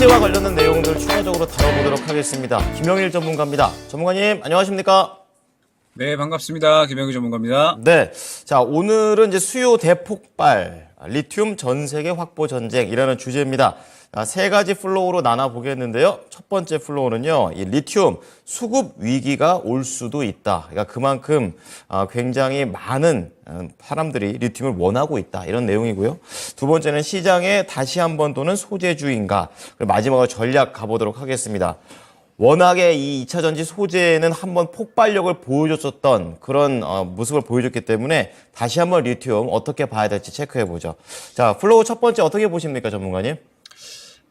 미제와 관련된 내용들 추가적으로 다뤄보도록 하겠습니다. 김영일 전문가입니다. 전문가님, 안녕하십니까? 네, 반갑습니다. 김영희 전문가입니다. 네. 자, 오늘은 이제 수요 대폭발, 리튬 전 세계 확보 전쟁이라는 주제입니다. 세 가지 플로우로 나눠 보겠는데요. 첫 번째 플로우는요, 이 리튬 수급 위기가 올 수도 있다. 그러니까 그만큼 굉장히 많은 사람들이 리튬을 원하고 있다. 이런 내용이고요. 두 번째는 시장에 다시 한번 도는 소재주의인가. 그리고 마지막으로 전략 가보도록 하겠습니다. 워낙에 이 2차 전지 소재는 한번 폭발력을 보여줬었던 그런 모습을 보여줬기 때문에 다시 한번 리튬 어떻게 봐야 될지 체크해보죠. 자, 플로우 첫 번째 어떻게 보십니까, 전문가님?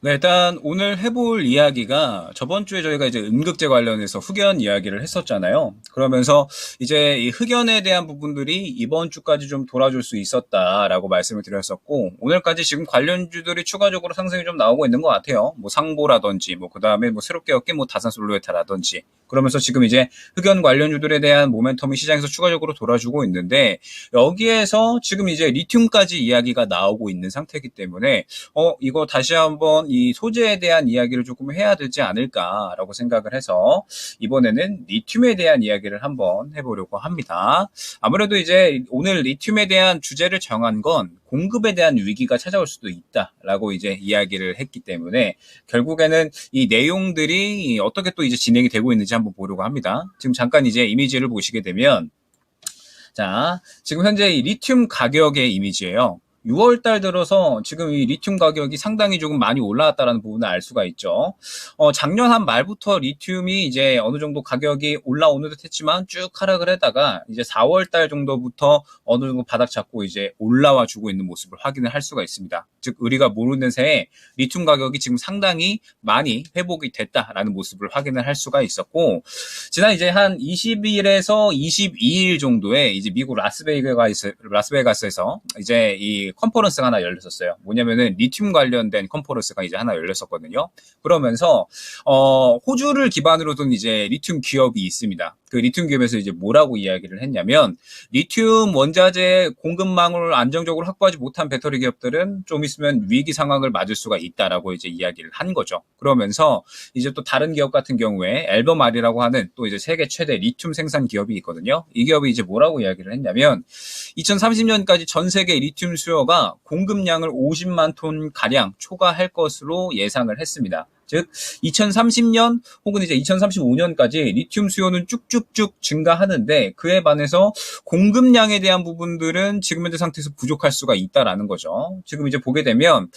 네, 일단 오늘 해볼 이야기가 저번 주에 저희가 이제 음극재 관련해서 흑연 이야기를 했었잖아요. 그러면서 이제 이 흑연에 대한 부분들이 이번 주까지 좀 돌아줄 수 있었다라고 말씀을 드렸었고, 오늘까지 지금 관련주들이 추가적으로 상승이 좀 나오고 있는 것 같아요. 뭐 상보라든지, 뭐 그 다음에 뭐 새롭게 엮인 뭐 다산솔루에타라든지. 그러면서 지금 이제 흑연 관련주들에 대한 모멘텀이 시장에서 추가적으로 돌아주고 있는데, 여기에서 지금 이제 리튬까지 이야기가 나오고 있는 상태이기 때문에 이거 다시 한번 이 소재에 대한 이야기를 조금 해야 되지 않을까라고 생각을 해서 이번에는 리튬에 대한 이야기를 한번 해보려고 합니다. 아무래도 이제 오늘 리튬에 대한 주제를 정한 건 공급에 대한 위기가 찾아올 수도 있다라고 이제 이야기를 했기 때문에 결국에는 이 내용들이 어떻게 또 이제 진행이 되고 있는지 한번 보려고 합니다. 지금 잠깐 이제 이미지를 보시게 되면, 자, 지금 현재 이 리튬 가격의 이미지예요. 6월 달 들어서 지금 이 리튬 가격이 상당히 조금 많이 올라왔다는 부분을 알 수가 있죠. 작년 한 말부터 리튬이 이제 어느 정도 가격이 올라오는 듯 했지만 쭉 하락을 하다가 이제 4월 달 정도부터 어느 정도 바닥 잡고 이제 올라와 주고 있는 모습을 확인을 할 수가 있습니다. 즉, 우리가 모르는 새에 리튬 가격이 지금 상당히 많이 회복이 됐다라는 모습을 확인을 할 수가 있었고, 지난 이제 한 20일에서 22일 정도에 이제 미국 라스베가스에서 이제 이 컨퍼런스가 하나 열렸었어요. 뭐냐면은 리튬 관련된 컨퍼런스가 이제 하나 열렸었거든요. 그러면서 호주를 기반으로 둔 이제 리튬 기업이 있습니다. 그 리튬 기업에서 이제 뭐라고 이야기를 했냐면, 리튬 원자재 공급망을 안정적으로 확보하지 못한 배터리 기업들은 좀 있으면 위기 상황을 맞을 수가 있다라고 이제 이야기를 한 거죠. 그러면서 이제 또 다른 기업 같은 경우에 앨범알이라고 하는 또 이제 세계 최대 리튬 생산 기업이 있거든요. 이 기업이 이제 뭐라고 이야기를 했냐면, 2030년까지 전 세계 리튬 수요가 공급량을 50만 톤 가량 초과할 것으로 예상을 했습니다. 즉 2030년 혹은 이제 2035년까지 리튬 수요는 쭉쭉쭉 증가하는데, 그에 반해서 공급량에 대한 부분들은 지금 현재 상태에서 부족할 수가 있다라는 거죠. 지금 이제 보게 되면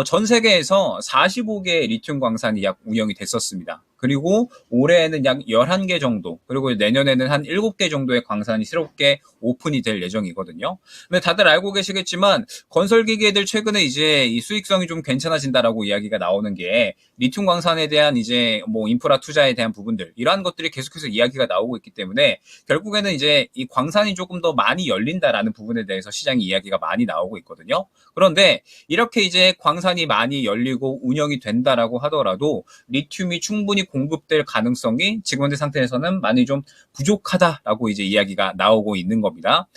전 세계에서 45개의 리튬 광산이 약 운영이 됐었습니다. 그리고 올해에는 약 11개 정도, 그리고 내년에는 한 7개 정도의 광산이 새롭게 오픈이 될 예정이거든요. 근데 다들 알고 계시겠지만 건설기계들 최근에 이제 이 수익성이 좀 괜찮아진다라고 이야기가 나오는 게, 리튬 광산에 대한 이제 뭐 인프라 투자에 대한 부분들, 이러한 것들이 계속해서 이야기가 나오고 있기 때문에 결국에는 이제 이 광산이 조금 더 많이 열린다라는 부분에 대해서 시장이 이야기가 많이 나오고 있거든요. 그런데 이렇게 이제 광산이 많이 열리고 운영이 된다라고 하더라도 리튬이 충분히 공급될 가능성이 지금 현재 상태에서는 많이 좀 부족하다라고 이제 이야기가 나오고 있는 겁니다.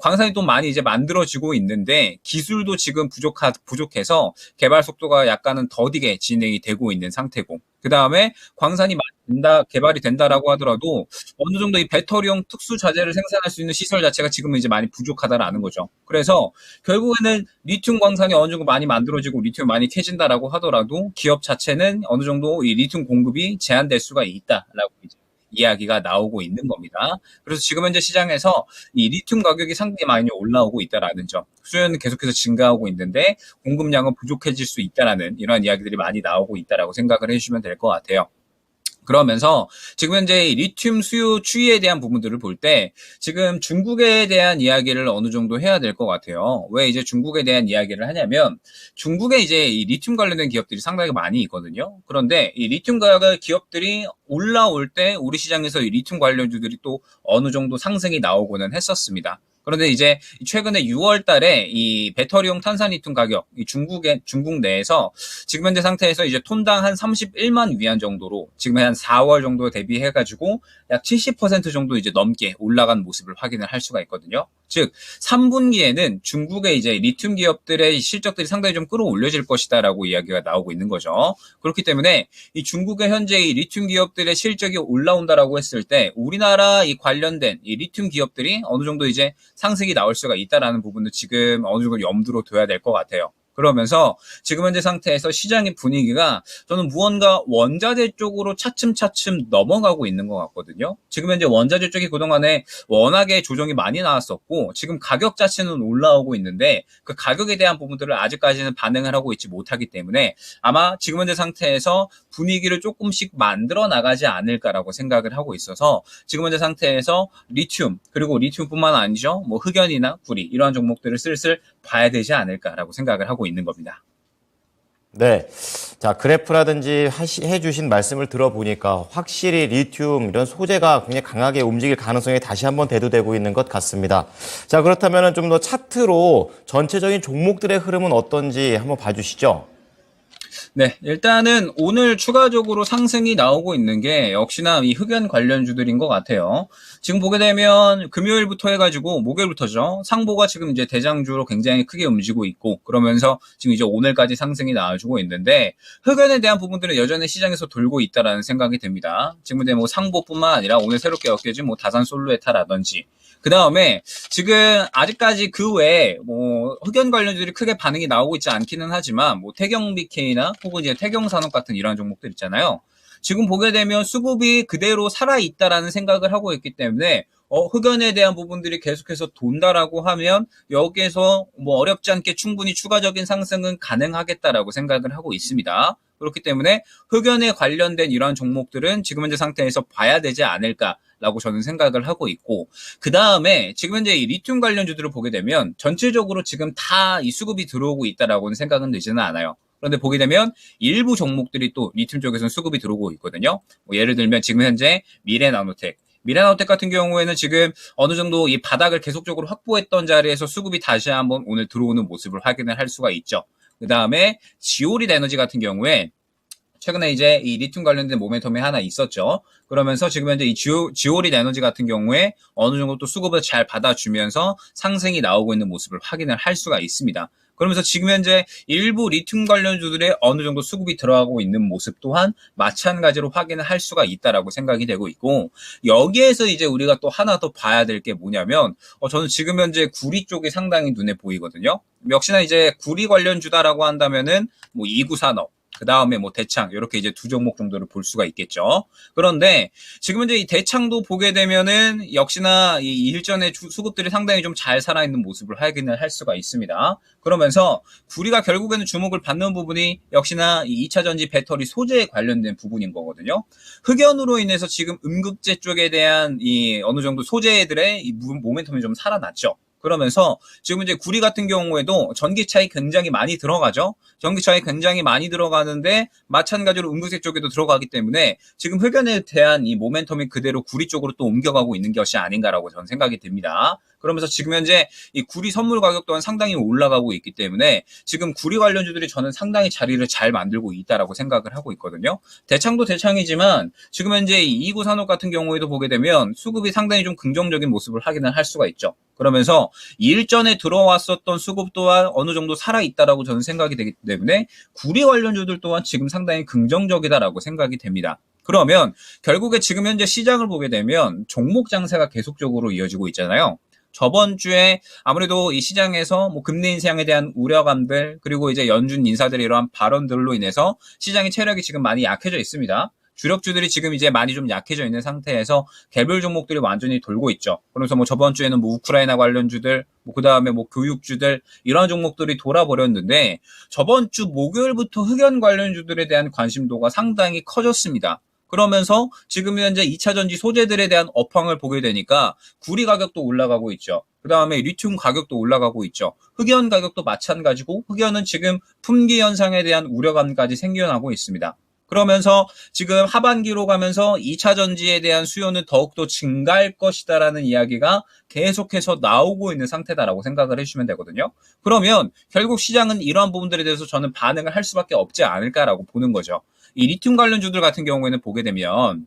광산이 또 많이 이제 만들어지고 있는데 기술도 지금 부족해서 개발 속도가 약간은 더디게 진행이 되고 있는 상태고, 그 다음에 광산이 많이 개발이 된다라고 하더라도 어느 정도 이 배터리용 특수 자재를 생산할 수 있는 시설 자체가 지금은 이제 많이 부족하다라는 거죠. 그래서 결국에는 리튬 광산이 어느 정도 많이 만들어지고 리튬이 많이 캐진다라고 하더라도 기업 자체는 어느 정도 이 리튬 공급이 제한될 수가 있다라고 이제 이야기가 나오고 있는 겁니다. 그래서 지금 현재 시장에서 이 리튬 가격이 상당히 많이 올라오고 있다라는 점, 수요는 계속해서 증가하고 있는데 공급량은 부족해질 수 있다라는 이러한 이야기들이 많이 나오고 있다라고 생각을 해주시면 될 것 같아요. 그러면서 지금 현재 리튬 수요 추이에 대한 부분들을 볼 때 지금 중국에 대한 이야기를 어느 정도 해야 될 것 같아요. 왜 이제 중국에 대한 이야기를 하냐면, 중국에 이제 이 리튬 관련된 기업들이 상당히 많이 있거든요. 그런데 이 리튬 가격 기업들이 올라올 때 우리 시장에서 이 리튬 관련주들이 또 어느 정도 상승이 나오고는 했었습니다. 그런데 이제 최근에 6월 달에 이 배터리용 탄산리튬 가격, 중국 내에서 지금 현재 상태에서 이제 톤당 한 31만 위안 정도로 지금 한 4월 정도 대비해가지고 약 70% 정도 이제 넘게 올라간 모습을 확인을 할 수가 있거든요. 즉, 3분기에는 중국의 이제 리튬 기업들의 실적들이 상당히 좀 끌어올려질 것이다라고 이야기가 나오고 있는 거죠. 그렇기 때문에 이 중국의 현재 이 리튬 기업들의 실적이 올라온다라고 했을 때 우리나라 이 관련된 이 리튬 기업들이 어느 정도 이제 상승이 나올 수가 있다라는 부분도 지금 어느 정도 염두로 둬야 될 것 같아요. 그러면서 지금 현재 상태에서 시장의 분위기가 저는 무언가 원자재 쪽으로 차츰차츰 넘어가고 있는 것 같거든요. 지금 현재 원자재 쪽이 그동안에 워낙에 조정이 많이 나왔었고 지금 가격 자체는 올라오고 있는데 그 가격에 대한 부분들을 아직까지는 반응을 하고 있지 못하기 때문에 아마 지금 현재 상태에서 분위기를 조금씩 만들어 나가지 않을까라고 생각을 하고 있어서 지금 현재 상태에서 리튬 그리고 리튬뿐만 아니죠. 뭐 흑연이나 구리 이러한 종목들을 슬슬 봐야 되지 않을까라고 생각을 하고 있는 겁니다. 네. 자, 그래프라든지 해주신 말씀을 들어보니까 확실히 리튬 이런 소재가 굉장히 강하게 움직일 가능성이 다시 한번 대두되고 있는 것 같습니다. 자, 그렇다면 좀 더 차트로 전체적인 종목들의 흐름은 어떤지 한번 봐주시죠. 네, 일단은 오늘 추가적으로 상승이 나오고 있는 게 역시나 이 흑연 관련주들인 것 같아요. 지금 보게 되면 금요일부터 해가지고 목요일부터죠. 상보가 지금 이제 대장주로 굉장히 크게 움직이고 있고 그러면서 지금 이제 오늘까지 상승이 나와주고 있는데 흑연에 대한 부분들은 여전히 시장에서 돌고 있다라는 생각이 듭니다. 지금 이제 뭐 상보뿐만 아니라 오늘 새롭게 엮여진 뭐 다산 솔루에타라든지 그 다음에 지금 아직까지 그 외에 뭐 흑연 관련주들이 크게 반응이 나오고 있지 않기는 하지만 뭐 태경 BK나 혹은 이제 태경산업 같은 이러한 종목들 있잖아요. 지금 보게 되면 수급이 그대로 살아있다라는 생각을 하고 있기 때문에 흑연에 대한 부분들이 계속해서 돈다라고 하면 여기에서 뭐 어렵지 않게 충분히 추가적인 상승은 가능하겠다라고 생각을 하고 있습니다. 그렇기 때문에 흑연에 관련된 이러한 종목들은 지금 현재 상태에서 봐야 되지 않을까라고 저는 생각을 하고 있고 그 다음에 지금 현재 이 리튬 관련주들을 보게 되면 전체적으로 지금 다 이 수급이 들어오고 있다라고는 생각은 되지는 않아요. 그런데 보게 되면 일부 종목들이 또 리튬 쪽에서는 수급이 들어오고 있거든요. 뭐 예를 들면 지금 현재 미래나노텍 같은 경우에는 지금 어느 정도 이 바닥을 계속적으로 확보했던 자리에서 수급이 다시 한번 오늘 들어오는 모습을 확인을 할 수가 있죠. 그 다음에 지오릿 에너지 같은 경우에 최근에 이제 이 리튬 관련된 모멘텀이 하나 있었죠. 그러면서 지금 현재 이 지오릿 에너지 같은 경우에 어느 정도 또 수급을 잘 받아주면서 상승이 나오고 있는 모습을 확인을 할 수가 있습니다. 그러면서 지금 현재 일부 리튬 관련주들의 어느 정도 수급이 들어가고 있는 모습 또한 마찬가지로 확인을 할 수가 있다라고 생각이 되고 있고 여기에서 이제 우리가 또 하나 더 봐야 될 게 뭐냐면 저는 지금 현재 구리 쪽이 상당히 눈에 보이거든요. 역시나 이제 구리 관련주다라고 한다면은 뭐 이구산업 그 다음에 뭐 대창 이렇게 이제 두 종목 정도를 볼 수가 있겠죠. 그런데 지금 이제 이 대창도 보게 되면은 역시나 이 일전에 수급들이 상당히 좀 잘 살아있는 모습을 확인을 할 수가 있습니다. 그러면서 구리가 결국에는 주목을 받는 부분이 역시나 이 2차전지 배터리 소재에 관련된 부분인 거거든요. 흑연으로 인해서 지금 음극재 쪽에 대한 이 어느 정도 소재들의 이 모멘텀이 좀 살아났죠. 그러면서 지금 이제 구리 같은 경우에도 전기차이 굉장히 많이 들어가죠. 전기차이 굉장히 많이 들어가는데 마찬가지로 음극재 쪽에도 들어가기 때문에 지금 흑연에 대한 이 모멘텀이 그대로 구리 쪽으로 또 옮겨가고 있는 것이 아닌가라고 저는 생각이 듭니다. 그러면서 지금 현재 이 구리 선물 가격 또한 상당히 올라가고 있기 때문에 지금 구리 관련주들이 저는 상당히 자리를 잘 만들고 있다라고 생각을 하고 있거든요. 대창도 대창이지만 지금 현재 이 이구 산업 같은 경우에도 보게 되면 수급이 상당히 좀 긍정적인 모습을 확인을 할 수가 있죠. 그러면서 일전에 들어왔었던 수급 또한 어느 정도 살아있다라고 저는 생각이 되기 때문에 구리 관련주들 또한 지금 상당히 긍정적이다라고 생각이 됩니다. 그러면 결국에 지금 현재 시장을 보게 되면 종목 장세가 계속적으로 이어지고 있잖아요. 저번 주에 아무래도 이 시장에서 뭐 금리 인상에 대한 우려감들 그리고 이제 연준 인사들의 이러한 발언들로 인해서 시장의 체력이 지금 많이 약해져 있습니다. 주력주들이 지금 이제 많이 좀 약해져 있는 상태에서 개별 종목들이 완전히 돌고 있죠. 그래서 뭐 저번 주에는 뭐 우크라이나 관련주들, 뭐 그다음에 뭐 교육주들 이런 종목들이 돌아버렸는데 저번 주 목요일부터 흑연 관련주들에 대한 관심도가 상당히 커졌습니다. 그러면서 지금 현재 2차전지 소재들에 대한 업황을 보게 되니까 구리 가격도 올라가고 있죠. 그 다음에 리튬 가격도 올라가고 있죠. 흑연 가격도 마찬가지고 흑연은 지금 품귀 현상에 대한 우려감까지 생겨나고 있습니다. 그러면서 지금 하반기로 가면서 2차 전지에 대한 수요는 더욱더 증가할 것이다라는 이야기가 계속해서 나오고 있는 상태다라고 생각을 해주시면 되거든요. 그러면 결국 시장은 이러한 부분들에 대해서 저는 반응을 할 수밖에 없지 않을까라고 보는 거죠. 이 리튬 관련주들 같은 경우에는 보게 되면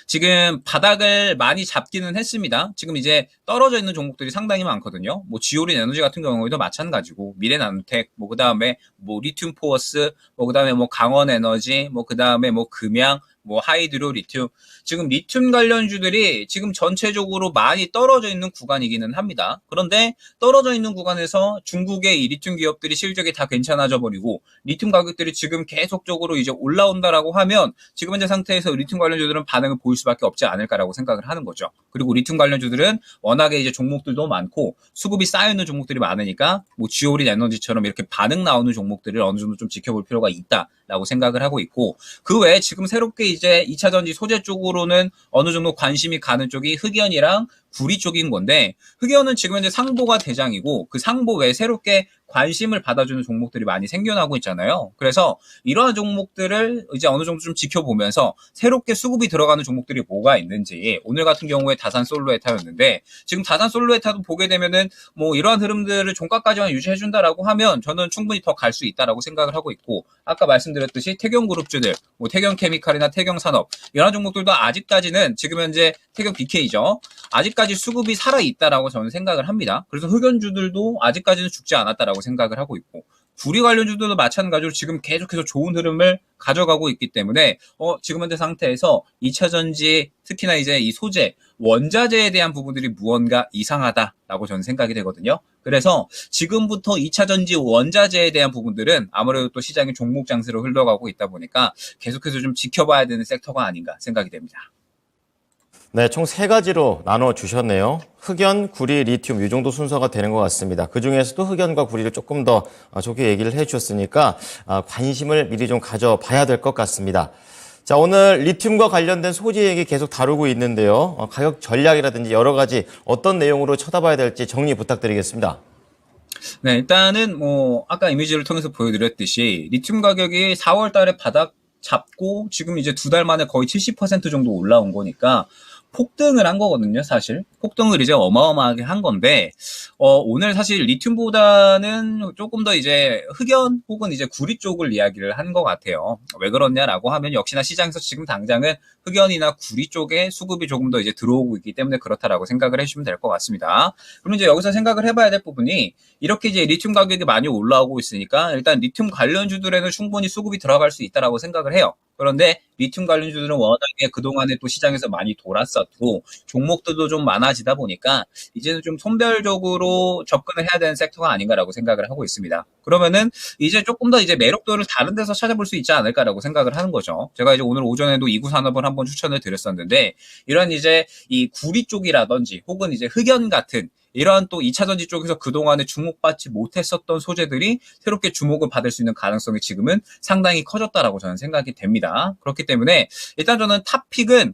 지금 바닥을 많이 잡기는 했습니다. 지금 이제 떨어져 있는 종목들이 상당히 많거든요. 뭐 지오린 에너지 같은 경우에도 마찬가지고 미래나노텍, 뭐 그다음에 뭐 리튬 포어스, 뭐 그다음에 뭐 강원 에너지, 뭐 그다음에 뭐 금양, 뭐 하이드로 리튬, 지금 리튬 관련주들이 지금 전체적으로 많이 떨어져 있는 구간이기는 합니다. 그런데 떨어져 있는 구간에서 중국의 이 리튬 기업들이 실적이 다 괜찮아져 버리고 리튬 가격들이 지금 계속적으로 이제 올라온다라고 하면 지금 현재 상태에서 리튬 관련주들은 반응을 보일 수밖에 없지 않을까라고 생각을 하는 거죠. 그리고 리튬 관련주들은 워낙에 이제 종목들도 많고 수급이 쌓여 있는 종목들이 많으니까 뭐 지오린 에너지처럼 이렇게 반응 나오는 종목들을 어느 정도 좀 지켜볼 필요가 있다라고 생각을 하고 있고, 그 외에 지금 새롭게 이제 2차 전지 소재 쪽으로는 어느 정도 관심이 가는 쪽이 흑연이랑 구리 쪽인 건데, 흑연은 지금 현재 상보가 대장이고 그 상보 외에 새롭게 관심을 받아주는 종목들이 많이 생겨나고 있잖아요. 그래서 이러한 종목들을 이제 어느 정도 좀 지켜보면서 새롭게 수급이 들어가는 종목들이 뭐가 있는지, 오늘 같은 경우에 다산 솔로에타였는데 지금 다산 솔로에타도 보게 되면은 뭐 이러한 흐름들을 종가까지만 유지해준다라고 하면 저는 충분히 더 갈 수 있다라고 생각을 하고 있고, 아까 말씀드렸듯이 태경그룹주들, 뭐 태경케미칼이나 태경산업 이런 종목들도 아직까지는 지금 현재 태경 BK죠. 아직까지 수급이 살아있다라고 저는 생각을 합니다. 그래서 흑연주들도 아직까지는 죽지 않았다라고 생각을 하고 있고, 구리 관련주들도 마찬가지로 지금 계속해서 좋은 흐름을 가져가고 있기 때문에 지금 현재 상태에서 2차 전지, 특히나 이제 이 소재, 원자재에 대한 부분들이 무언가 이상하다라고 저는 생각이 되거든요. 그래서 지금부터 2차 전지 원자재에 대한 부분들은 아무래도 또 시장이 종목 장세로 흘러가고 있다 보니까 계속해서 좀 지켜봐야 되는 섹터가 아닌가 생각이 됩니다. 네, 총 세 가지로 나눠 주셨네요. 흑연, 구리, 리튬 이 정도 순서가 되는 것 같습니다. 그중에서도 흑연과 구리를 조금 더 좋게 얘기를 해 주셨으니까 관심을 미리 좀 가져봐야 될 것 같습니다. 자, 오늘 리튬과 관련된 소재 얘기 계속 다루고 있는데요. 가격 전략이라든지 여러 가지 어떤 내용으로 쳐다봐야 될지 정리 부탁드리겠습니다. 네, 일단은 뭐 아까 이미지를 통해서 보여드렸듯이 리튬 가격이 4월 달에 바닥 잡고 지금 이제 2달 만에 거의 70% 정도 올라온 거니까 폭등을 한 거거든요, 사실. 폭등을 이제 어마어마하게 한 건데, 오늘 사실 리튬보다는 조금 더 이제 흑연 혹은 이제 구리 쪽을 이야기를 한 것 같아요. 왜 그렇냐라고 하면 역시나 시장에서 지금 당장은 흑연이나 구리 쪽에 수급이 조금 더 이제 들어오고 있기 때문에 그렇다라고 생각을 해주시면 될 것 같습니다. 그럼 이제 여기서 생각을 해봐야 될 부분이, 이렇게 이제 리튬 가격이 많이 올라오고 있으니까 일단 리튬 관련주들에는 충분히 수급이 들어갈 수 있다라고 생각을 해요. 그런데 리튬 관련주들은 워낙에 그동안에 또 시장에서 많이 돌았었고 종목들도 좀 많아지다 보니까 이제는 좀 선별적으로 접근을 해야 되는 섹터가 아닌가라고 생각을 하고 있습니다. 그러면은 이제 조금 더 이제 매력도를 다른 데서 찾아볼 수 있지 않을까라고 생각을 하는 거죠. 제가 이제 오늘 오전에도 이구산업을 한번 추천을 드렸었는데, 이런 이제 이 구리 쪽이라든지 혹은 이제 흑연 같은 이러한 또 2차 전지 쪽에서 그동안에 주목받지 못했었던 소재들이 새롭게 주목을 받을 수 있는 가능성이 지금은 상당히 커졌다라고 저는 생각이 됩니다. 그렇기 때문에 일단 저는 탑픽은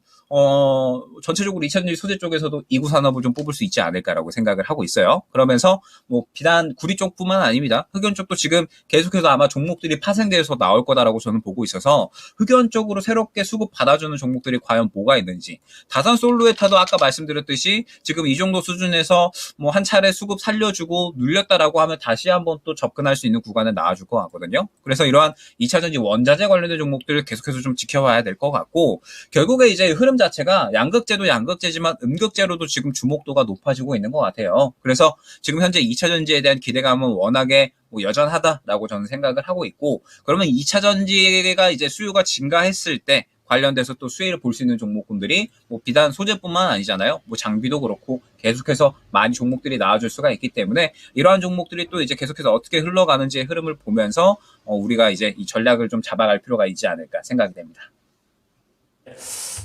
전체적으로 2차 전지 소재 쪽에서도 이구산업을 좀 뽑을 수 있지 않을까라고 생각을 하고 있어요. 그러면서 뭐 비단 구리 쪽뿐만 아닙니다. 흑연 쪽도 지금 계속해서 아마 종목들이 파생돼서 나올 거다라고 저는 보고 있어서 흑연 쪽으로 새롭게 수급 받아주는 종목들이 과연 뭐가 있는지, 다산 솔루에타도 아까 말씀드렸듯이 지금 이 정도 수준에서 뭐 한 차례 수급 살려주고 눌렸다라고 하면 다시 한번 또 접근할 수 있는 구간을 나와줄 것 같거든요. 그래서 이러한 2차 전지 원자재 관련된 종목들을 계속해서 좀 지켜봐야 될 것 같고, 결국에 이제 흐름 자체가 양극재도 양극재지만 음극재로도 지금 주목도가 높아지고 있는 것 같아요. 그래서 지금 현재 2차 전지에 대한 기대감은 워낙에 뭐 여전하다라고 저는 생각을 하고 있고, 그러면 2차 전지가 이제 수요가 증가했을 때 관련돼서 또 수혜를 볼 수 있는 종목군들이 뭐 비단 소재뿐만 아니잖아요. 뭐 장비도 그렇고 계속해서 많이 종목들이 나와줄 수가 있기 때문에 이러한 종목들이 또 이제 계속해서 어떻게 흘러가는지의 흐름을 보면서 우리가 이제 이 전략을 좀 잡아갈 필요가 있지 않을까 생각이 됩니다.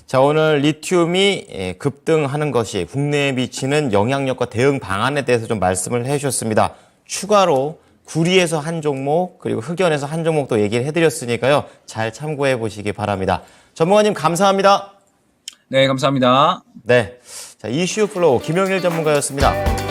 자, 오늘 리튬이 급등하는 것이 국내에 미치는 영향력과 대응 방안에 대해서 좀 말씀을 해주셨습니다. 추가로 구리에서 한 종목, 그리고 흑연에서 한 종목도 얘기를 해드렸으니까요. 잘 참고해 보시기 바랍니다. 전문가님 감사합니다. 네, 감사합니다. 네, 자, 이슈 플로우 김영일 전문가였습니다.